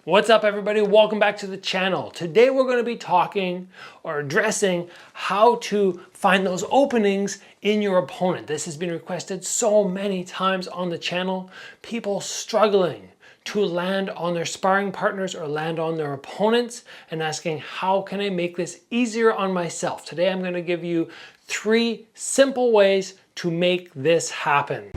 What's up everybody? Welcome back to the channel. Today we're going to be talking or addressing how to find those openings in your opponent. This has been requested so many times on the channel. People struggling to land on their sparring partners or land on their opponents and asking, how can I make this easier on myself? Today I'm going to give you 3 simple ways to make this happen.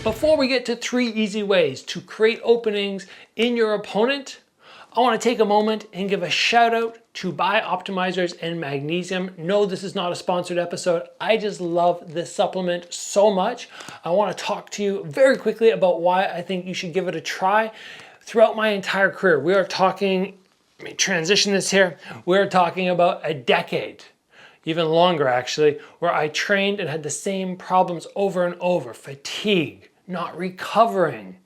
Before we get to 3 easy ways to create openings in your opponent, I want to take a moment and give a shout out to Buy Optimizers and Magnesium. No, this is not a sponsored episode. I just love this supplement so much. I want to talk to you very quickly about why I think you should give it a try. Throughout my entire career, we are talking, let me transition this here, we're talking about a decade. Even longer actually, where I trained and had the same problems over and over. Fatigue, not recovering,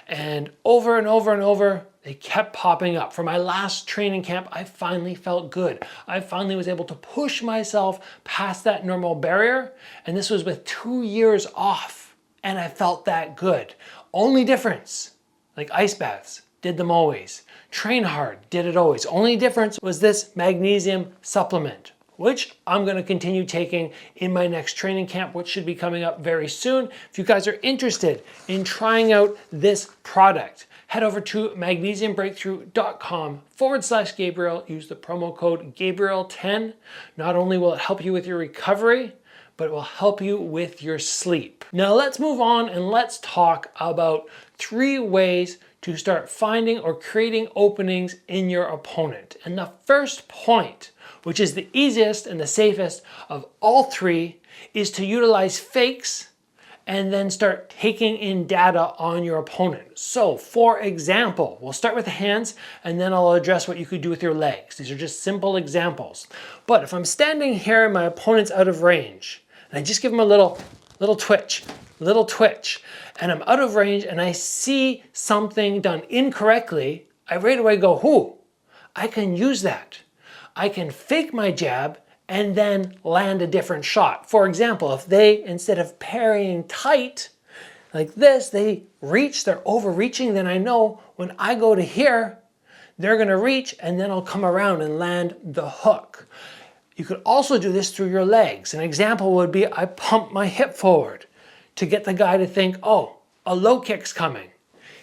and over, they kept popping up. For my last training camp, I finally felt good. I finally was able to push myself past that normal barrier, and this was with 2 years off, and I felt that good. Only difference, like ice baths, did them always. Train hard, did it always. Only difference was this magnesium supplement, which I'm going to continue taking in my next training camp, which should be coming up very soon. If you guys are interested in trying out this product, head over to magnesiumbreakthrough.com/Gabriel. Use the promo code Gabriel10. Not only will it help you with your recovery, but it will help you with your sleep. Now let's move on and let's talk about 3 ways to start finding or creating openings in your opponent. And the first point, which is the easiest and the safest of all 3, is to utilize fakes and then start taking in data on your opponent. So for example, we'll start with the hands and then I'll address what you could do with your legs. These are just simple examples. But if I'm standing here and my opponent's out of range, and I just give him a little twitch, and I'm out of range and I see something done incorrectly, I right away go, ooh, I can use that. I can fake my jab and then land a different shot. For example, if they, instead of parrying tight like this, they reach, they're overreaching, then I know when I go to here, they're gonna reach and then I'll come around and land the hook. You could also do this through your legs. An example would be I pump my hip forward to get the guy to think, oh, a low kick's coming.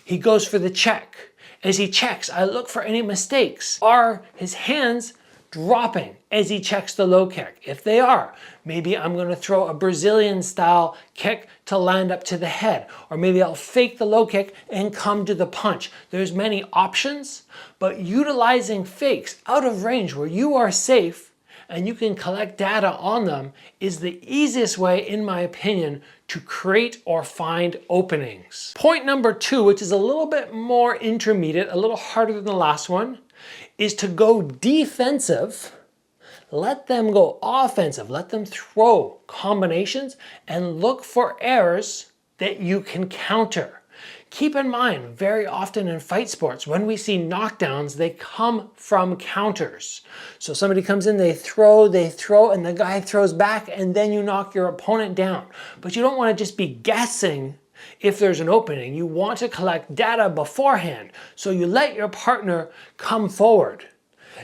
He goes for the check. As he checks, I look for any mistakes. Are his hands dropping as he checks the low kick? If they are, maybe I'm going to throw a Brazilian style kick to land up to the head, or maybe I'll fake the low kick and come to the punch. There's many options, but utilizing fakes out of range where you are safe and you can collect data on them is the easiest way, in my opinion, to create or find openings. Point number 2, which is a little bit more intermediate, a little harder than the last one, is to go defensive. Let them go offensive. Let them throw combinations and look for errors that you can counter. Keep in mind, very often in fight sports, when we see knockdowns, they come from counters. So somebody comes in, they throw, and the guy throws back, and then you knock your opponent down. But you don't want to just be guessing if there's an opening. You want to collect data beforehand. So you let your partner come forward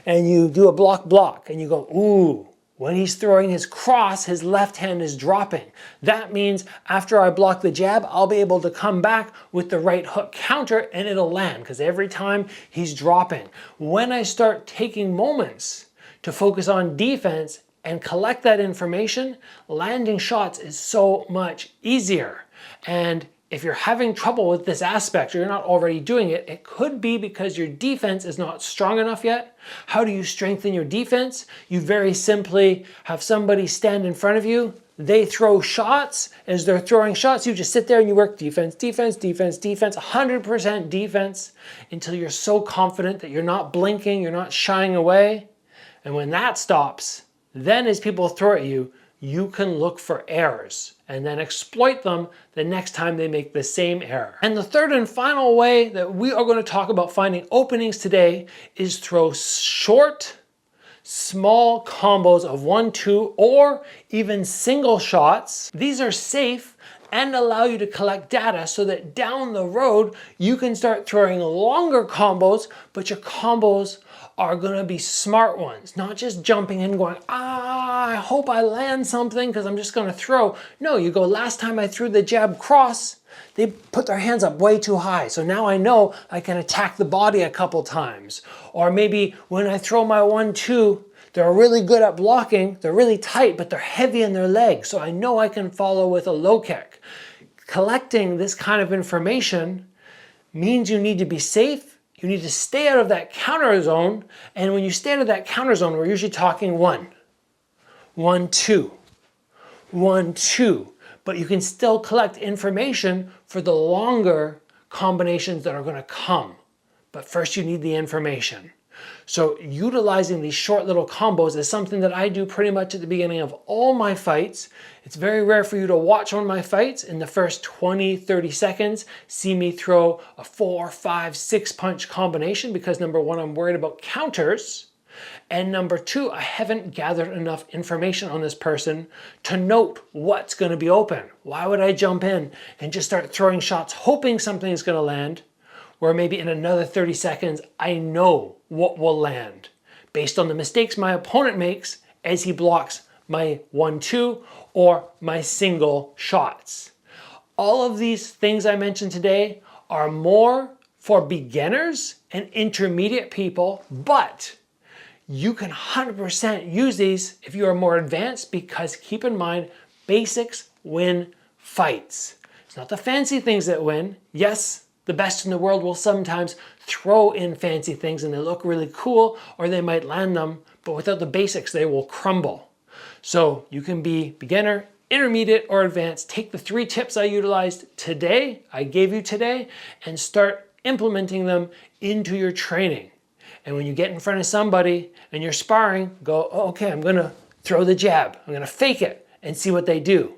and you do a block, and you go, ooh, when he's throwing his cross, his left hand is dropping. That means after I block the jab, I'll be able to come back with the right hook counter and it'll land, because every time he's dropping. When I start taking moments to focus on defense and collect that information, landing shots is so much easier. And if you're having trouble with this aspect or you're not already doing it, it could be because your defense is not strong enough yet. How do you strengthen your defense? You very simply have somebody stand in front of you. They throw shots. As they're throwing shots, you just sit there and you work defense, 100% defense until you're so confident that you're not blinking, you're not shying away. And when that stops, then as people throw at you, you can look for errors and then exploit them the next time they make the same error. And the third and final way that we are going to talk about finding openings today is throw short, small combos of 1, 2, or even single shots. These are safe and allow you to collect data so that down the road you can start throwing longer combos, but your combos are gonna be smart ones, not just jumping in going, I hope I land something because I'm just gonna throw. No, you go, last time I threw the jab cross, they put their hands up way too high. So now I know I can attack the body a couple times. Or maybe when I throw my 1, 2, they're really good at blocking, they're really tight, but they're heavy in their legs. So I know I can follow with a low kick. Collecting this kind of information means you need to be safe. You need to stay out of that counter zone. And when you stay out of that counter zone, we're usually talking 1, 1, 2, 1, 2. But you can still collect information for the longer combinations that are going to come. But first you need the information. So utilizing these short little combos is something that I do pretty much at the beginning of all my fights. It's very rare for you to watch one of my fights in the first 20, 30 seconds, see me throw a 4, 5, 6 punch combination because number one, I'm worried about counters. And number two, I haven't gathered enough information on this person to note what's going to be open. Why would I jump in and just start throwing shots hoping something is going to land, where maybe in another 30 seconds I know what will land based on the mistakes my opponent makes as he blocks my 1, 2 or my single shots. All of these things I mentioned today are more for beginners and intermediate people, but you can 100% use these if you are more advanced because keep in mind, basics win fights. It's not the fancy things that win. Yes, the best in the world will sometimes throw in fancy things and they look really cool or they might land them, but without the basics, they will crumble. So you can be beginner, intermediate, or advanced. Take the 3 tips I utilized today, I gave you today, and start implementing them into your training. And when you get in front of somebody and you're sparring, go, oh, okay, I'm gonna throw the jab. I'm gonna fake it and see what they do.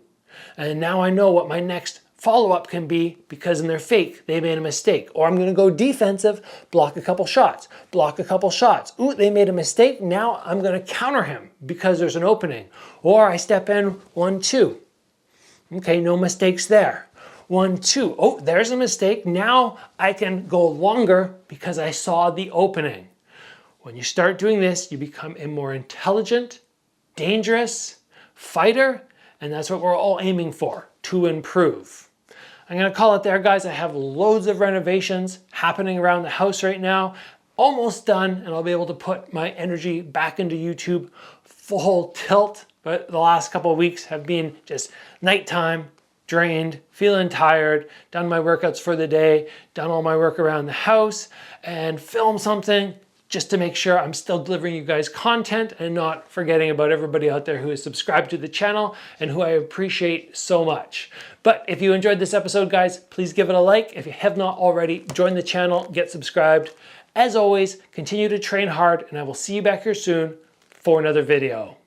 And now I know what my next follow-up can be because in their fake, they made a mistake. Or I'm gonna go defensive, block a couple shots, block a couple shots. Ooh, they made a mistake. Now I'm gonna counter him because there's an opening. Or I step in 1, 2. Okay, no mistakes there. 1, 2. Oh, there's a mistake. Now I can go longer because I saw the opening. When you start doing this, you become a more intelligent, dangerous fighter, and that's what we're all aiming for, to improve. I'm gonna call it there, guys. I have loads of renovations happening around the house right now, almost done, and I'll be able to put my energy back into YouTube full tilt. But the last couple of weeks have been just nighttime, drained, feeling tired, done my workouts for the day, done all my work around the house, and film something just to make sure I'm still delivering you guys content and not forgetting about everybody out there who is subscribed to the channel and who I appreciate so much. But if you enjoyed this episode, guys, please give it a like. If you have not already, join the channel, get subscribed. As always, continue to train hard, and I will see you back here soon for another video.